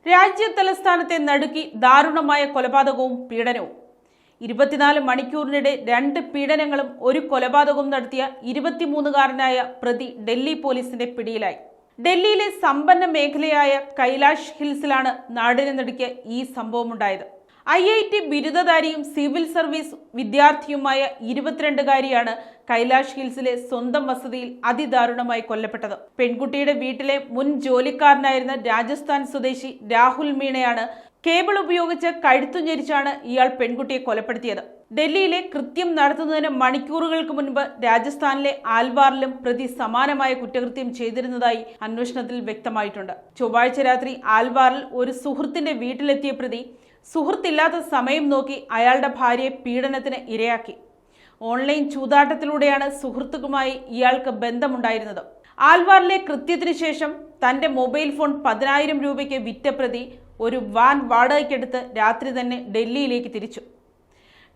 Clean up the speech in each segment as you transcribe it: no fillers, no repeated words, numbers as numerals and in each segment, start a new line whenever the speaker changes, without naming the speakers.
രാജ്യ തലസ്ഥാനത്തെ നടുക്കി ദാരുണമായ കൊലപാതകവും പീഡനവും. 24 മണിക്കൂറിനിടെ 2 പീഡനങ്ങളും ഒരു കൊലപാതകവും നടത്തിയ 23-കാരനായ പ്രതി ഡൽഹി പോലീസിന്റെ പിടിയിലായി. ഡൽഹിയിലെ സമ്പന്ന മേഖലയായ കൈലാഷ് ഹിൽസിലാണ് നാടിനെ നടുക്കിയ ഈ സംഭവമുണ്ടായത്. IIT ബിരുദധാരിയും സിവിൽ സർവീസ് വിദ്യാർത്ഥിയുമായ 22-കാരിയാണ് കൈലാഷ് ഹിൽസിലെ സ്വന്തം വസതിയിൽ അതിദാരുണമായി കൊല്ലപ്പെട്ടത്. പെൺകുട്ടിയുടെ വീട്ടിലെ മുൻ ജോലിക്കാരനായിരുന്ന രാജസ്ഥാൻ സ്വദേശി രാഹുൽ മീണയാണ് കേബിൾ ഉപയോഗിച്ച് കഴുത്തു ഞെരിച്ചാണ് ഇയാൾ പെൺകുട്ടിയെ കൊലപ്പെടുത്തിയത്. ഡൽഹിയിലെ കൃത്യം നടത്തുന്നതിന് മണിക്കൂറുകൾക്ക് മുൻപ് രാജസ്ഥാനിലെ ആൽവാറിലും പ്രതി സമാനമായ കുറ്റകൃത്യം ചെയ്തിരുന്നതായി അന്വേഷണത്തിൽ വ്യക്തമായിട്ടുണ്ട്. ചൊവ്വാഴ്ച രാത്രി ആൽവാറിൽ ഒരു സുഹൃത്തിന്റെ വീട്ടിലെത്തിയ പ്രതി സുഹൃത്തില്ലാത്ത സമയം നോക്കി അയാളുടെ ഭാര്യയെ പീഡനത്തിന് ഇരയാക്കി. ഓൺലൈൻ ചൂതാട്ടത്തിലൂടെയാണ് സുഹൃത്തുക്കളുമായി ഇയാൾക്ക് ബന്ധമുണ്ടായിരുന്നത്. ആൽവാറിലെ കൃത്യത്തിന് ശേഷം തന്റെ മൊബൈൽ ഫോൺ 10,000 രൂപയ്ക്ക് വിറ്റ പ്രതി ഒരു വാൻ വാടകയ്ക്കെടുത്ത് രാത്രി തന്നെ ഡൽഹിയിലേക്ക് തിരിച്ചു.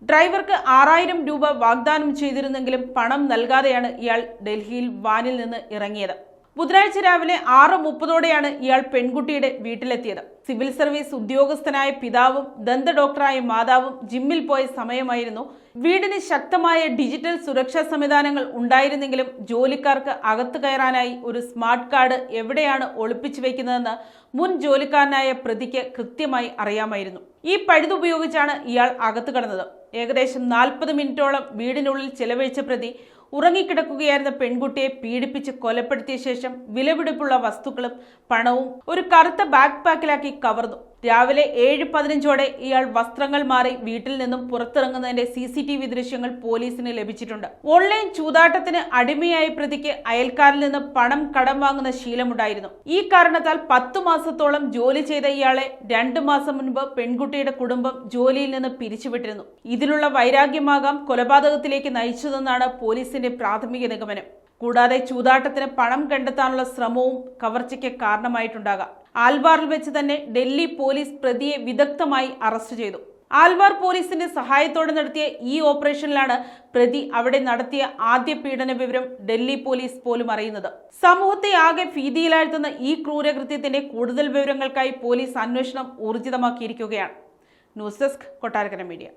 ഡ്രൈവർക്ക് 6,000 രൂപ വാഗ്ദാനം ചെയ്തിരുന്നെങ്കിലും പണം നൽകാതെയാണ് ഇയാൾ ഡൽഹിയിൽ വാനിൽ നിന്ന് ഇറങ്ങിയത്. ബുധനാഴ്ച രാവിലെ 6:30ഓടെയാണ് ഇയാൾ പെൺകുട്ടിയുടെ വീട്ടിലെത്തിയത്. സിവിൽ സർവീസ് ഉദ്യോഗസ്ഥനായ പിതാവും ദന്ത ഡോക്ടറായ മാതാവും ജിമ്മിൽ പോയ സമയമായിരുന്നു. വീടിന് ശക്തമായ ഡിജിറ്റൽ സുരക്ഷാ സംവിധാനങ്ങൾ ഉണ്ടായിരുന്നെങ്കിലും ജോലിക്കാർക്ക് അകത്തു കയറാനായി ഒരു സ്മാർട്ട് കാർഡ് എവിടെയാണ് ഒളിപ്പിച്ചു വെക്കുന്നതെന്ന് മുൻ ജോലിക്കാരനായ പ്രതിക്ക് കൃത്യമായി അറിയാമായിരുന്നു. ഈ പഴുതുപയോഗിച്ചാണ് ഇയാൾ അകത്തു കടന്നത്. ഏകദേശം 40 മിനിറ്റോളം വീടിനുള്ളിൽ ചെലവഴിച്ച പ്രതി ഉറങ്ങിക്കിടക്കുകയായിരുന്ന പെൺകുട്ടിയെ പീഡിപ്പിച്ച് കൊലപ്പെടുത്തിയ ശേഷം വിലപിടിപ്പുള്ള വസ്തുക്കളും പണവും ഒരു കറുത്ത ബാക്ക് പാക്കിലാക്കി കവർന്നു. രാവിലെ 7:15ഓടെ ഇയാൾ വസ്ത്രങ്ങൾ മാറി വീട്ടിൽ നിന്നും പുറത്തിറങ്ങുന്നതിന്റെ CCTV ദൃശ്യങ്ങൾ പോലീസിന് ലഭിച്ചിട്ടുണ്ട്. ഓൺലൈൻ ചൂതാട്ടത്തിന് അടിമയായ പ്രതിക്ക് അയൽക്കാരിൽ നിന്ന് പണം കടം വാങ്ങുന്ന ശീലമുണ്ടായിരുന്നു. ഈ കാരണത്താൽ 10 മാസത്തോളം ജോലി ചെയ്ത ഇയാളെ 2 മാസം മുൻപ് പെൺകുട്ടിയുടെ കുടുംബം ജോലിയിൽ നിന്ന് പിരിച്ചുവിട്ടിരുന്നു. ഇതിലുള്ള വൈരാഗ്യമാകാം കൊലപാതകത്തിലേക്ക് നയിച്ചതെന്നാണ് പോലീസിന്റെ പ്രാഥമിക നിഗമനം. കൂടാതെ ചൂതാട്ടത്തിന് പണം കണ്ടെത്താനുള്ള ശ്രമവും കവർച്ചയ്ക്ക് കാരണമായിട്ടുണ്ടാകാം. ആൽവാറിൽ വെച്ച് തന്നെ ഡൽഹി പോലീസ് പ്രതിയെ വിദഗ്ധമായി അറസ്റ്റ് ചെയ്തു. ആൽവാർ പോലീസിന്റെ സഹായത്തോടെ നടത്തിയ ഈ ഓപ്പറേഷനിലാണ് പ്രതി അവിടെ നടത്തിയ ആദ്യ പീഡന വിവരം ഡൽഹി പോലീസ് പോലും അറിയുന്നത്. സമൂഹത്തെ ആകെ ഭീതിയിലാഴ്ത്തുന്ന ഈ ക്രൂരകൃത്യത്തിന്റെ കൂടുതൽ വിവരങ്ങൾക്കായി പോലീസ് അന്വേഷണം ഊർജിതമാക്കിയിരിക്കുകയാണ്. News desk, Kottarakkara media.